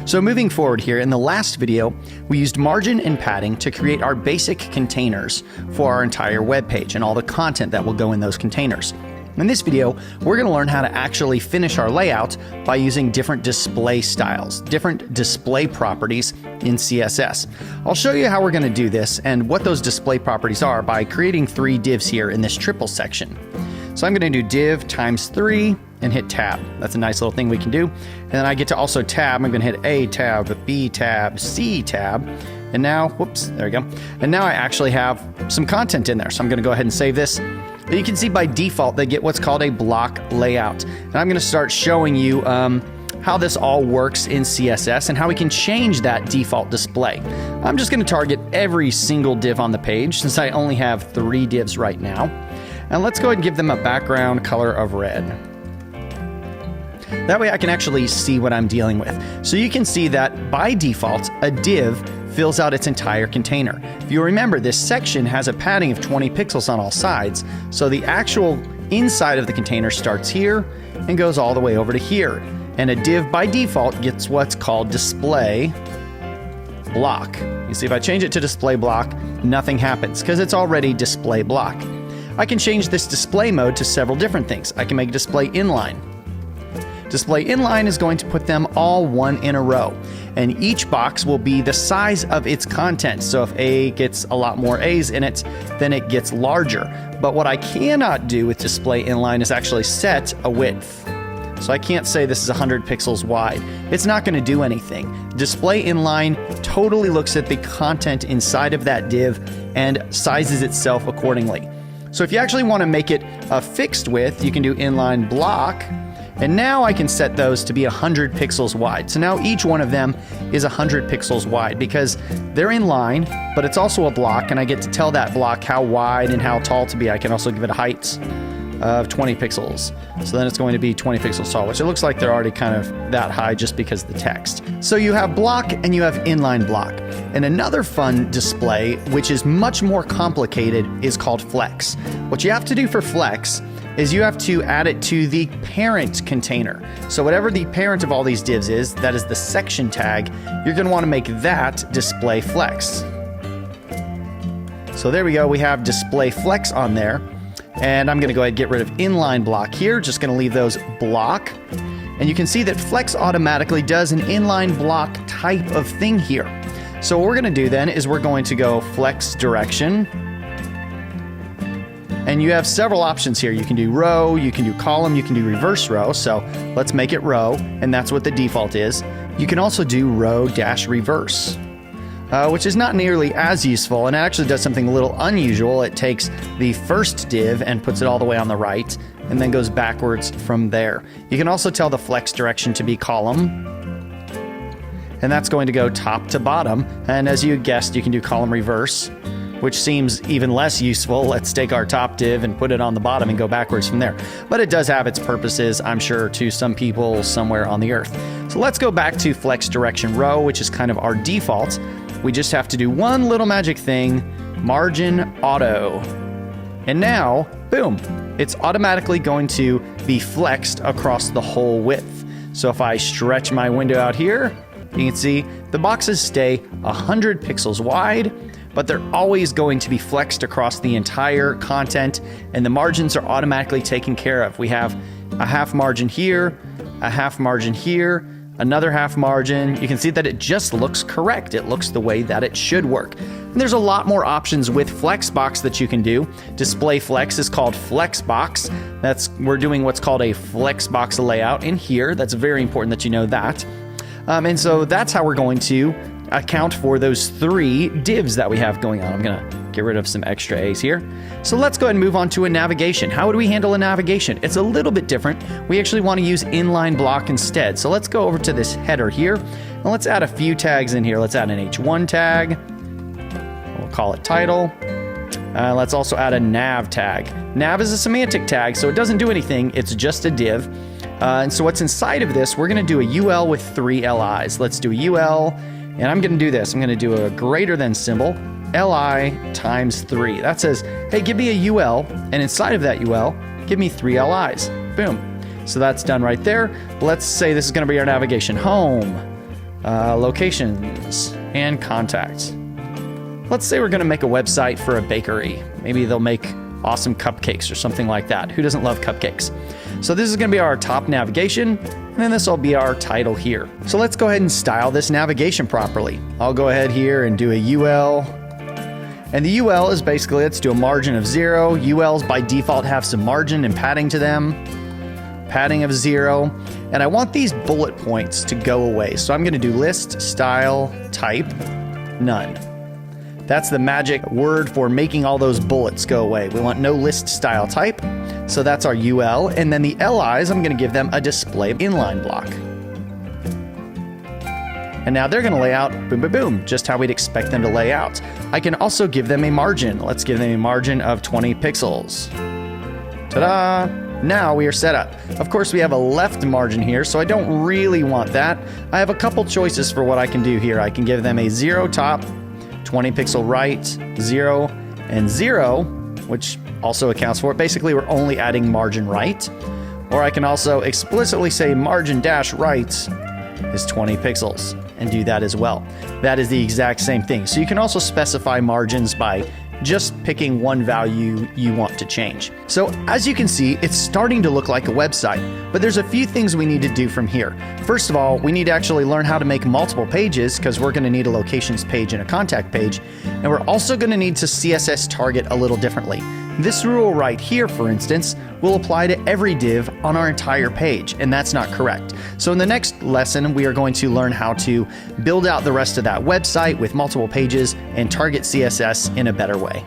So moving forward here, in the last video, we used margin and padding to create our basic containers for our entire web page and all the content that will go in those containers. In this video, we're going to learn how to actually finish our layout by using different display styles, different display properties in CSS. I'll show you how we're going to do this and what those display properties are by creating 3 divs here in this triple section. So I'm going to do div times 3 and hit tab. That's a nice little thing we can do. And then I get to also tab. I'm going to hit A tab, B tab, C tab. And now, whoops, there we go. And now I actually have some content in there. So I'm going to go ahead and save this. You can see by default, they get what's called a block layout. And I'm going to start showing you how this all works in CSS and how we can change that default display. I'm just going to target every single div on the page since I only have 3 divs right now. And let's go ahead and give them a background color of red. That way I can actually see what I'm dealing with. So you can see that by default, a div fills out its entire container. If you remember, this section has a padding of 20 pixels on all sides. So the actual inside of the container starts here and goes all the way over to here. And a div by default gets what's called display block. You see, if I change it to display block, nothing happens because it's already display block. I can change this display mode to several different things. I can make display inline. Display inline is going to put them all one in a row, and each box will be the size of its content. So if A gets a lot more A's in it, then it gets larger. But what I cannot do with display inline is actually set a width. So I can't say this is 100 pixels wide. It's not going to do anything. Display inline totally looks at the content inside of that div and sizes itself accordingly. So if you actually want to make it a fixed width, you can do inline block. And now I can set those to be 100 pixels wide. So now each one of them is 100 pixels wide because they're in line, but it's also a block, and I get to tell that block how wide and how tall to be. I can also give it a height of 20 pixels. So then it's going to be 20 pixels tall, which it looks like they're already kind of that high just because of the text. So you have block and you have inline block. And another fun display, which is much more complicated, is called flex. What you have to do for flex is you have to add it to the parent container. So whatever the parent of all these divs is, that is the section tag, you're going to want to make that display flex. So there we go, we have display flex on there. And I'm going to go ahead and get rid of inline block here, just going to leave those block. And you can see that flex automatically does an inline block type of thing here. So what we're going to do then is we're going to go flex direction. And you have several options here. You can do row, you can do column, you can do reverse row. So let's make it row, and that's what the default is. You can also do row-reverse, which is not nearly as useful, and it actually does something a little unusual. It takes the first div and puts it all the way on the right, and then goes backwards from there. You can also tell the flex direction to be column, and that's going to go top to bottom. And as you guessed, you can do column reverse, which seems even less useful. Let's take our top div and put it on the bottom and go backwards from there. But it does have its purposes, I'm sure, to some people somewhere on the earth. So let's go back to flex direction row, which is kind of our default. We just have to do one little magic thing, margin auto. And now, boom, it's automatically going to be flexed across the whole width. So if I stretch my window out here, you can see the boxes stay 100 pixels wide, but they're always going to be flexed across the entire content, and the margins are automatically taken care of. We have a half margin here, a half margin here, another half margin. You can see that it just looks correct. It looks the way that it should work. And there's a lot more options with Flexbox that you can do. Display Flex is called Flexbox. We're doing what's called a Flexbox layout in here. That's very important that you know that. And so that's how we're going to account for those 3 divs that we have going on. I'm going to get rid of some extra A's here. So let's go ahead and move on to a navigation. How would we handle a navigation? It's a little bit different. We actually want to use inline block instead. So let's go over to this header here, and let's add a few tags in here. Let's add an H1 tag. We'll call it title. Let's also add a nav tag. Nav is a semantic tag, so it doesn't do anything. It's just a div. And so what's inside of this, we're going to do a UL with 3 LIs. Let's do a UL, and I'm going to do this. I'm going to do a greater than symbol, LI times 3. That says, hey, give me a UL, and inside of that UL, give me 3 LIs. Boom. So that's done right there. Let's say this is going to be our navigation. Home, locations, and contacts. Let's say we're going to make a website for a bakery. Maybe they'll make awesome cupcakes or something like that. Who doesn't love cupcakes? So this is going to be our top navigation, and then this will be our title here. So let's go ahead and style this navigation properly. I'll go ahead here and do a UL. And the UL is basically, let's do a margin of 0. ULs by default have some margin and padding to them. Padding of 0. And I want these bullet points to go away. So I'm going to do list, style, type, none. That's the magic word for making all those bullets go away. We want no list style type. So that's our UL. And then the LIs, I'm going to give them a display inline block. And now they're going to lay out, boom, boom, boom, just how we'd expect them to lay out. I can also give them a margin. Let's give them a margin of 20 pixels. Ta-da! Now we are set up. Of course, we have a left margin here, so I don't really want that. I have a couple choices for what I can do here. I can give them a 0 top, 20 pixel right, 0, and 0, which also accounts for it. Basically, we're only adding margin right. Or I can also explicitly say margin dash right is 20 pixels and do that as well. That is the exact same thing. So you can also specify margins by just picking one value you want to change. So as you can see, it's starting to look like a website, but there's a few things we need to do from here. First of all, we need to actually learn how to make multiple pages because we're going to need a locations page and a contact page. And we're also going to need to CSS target a little differently. This rule right here, for instance, will apply to every div on our entire page, and that's not correct. So in the next lesson, we are going to learn how to build out the rest of that website with multiple pages and target CSS in a better way.